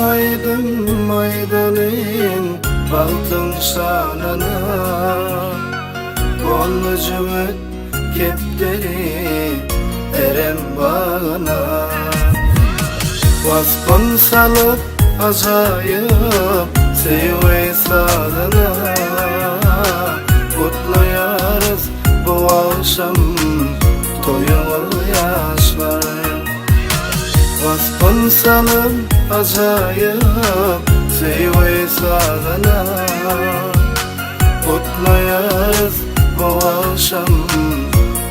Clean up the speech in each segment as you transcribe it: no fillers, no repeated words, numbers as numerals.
aydım aydanın baktım sanana, Kollucumun kepleri erem bana. Vaspon salıp acayip sevey sadana, kutlayarız bu akşam toyumlu yaşlar. Vaspon salıp acayip sevey sadana, kutlayarız bu akşam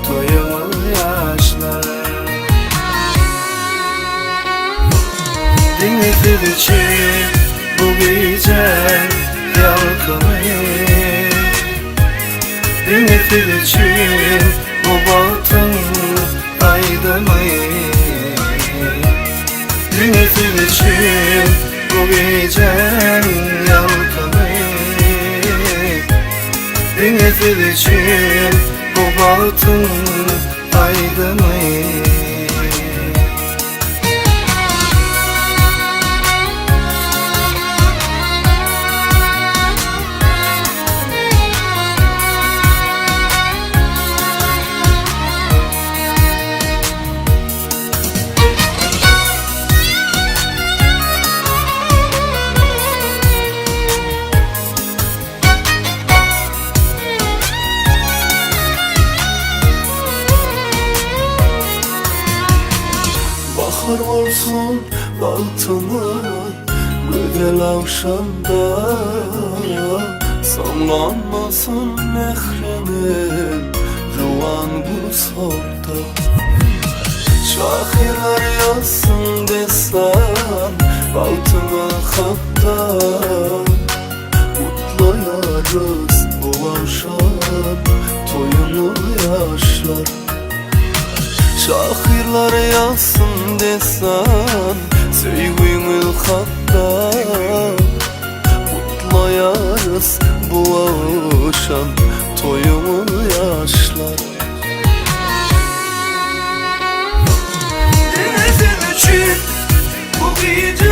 toyumlu yaşlar. Dinletir için bu gece yalkımı, dinletir için bu batın aydımı, dinletir için bu gece yalkımı, dinletir için bu batın aydımı. Bahar olsun baltıma güzel akşamda, sallanmasın mehremin ruan bu solda. Şahirler yazsın destan baltıma hatta, kutlayarız bu akşam toyunu yaşlar. Şahirler yazsın desan sevgimil hatta, kutlayarız bu akşam toyumu yaşlar. Dinlesin için bu gece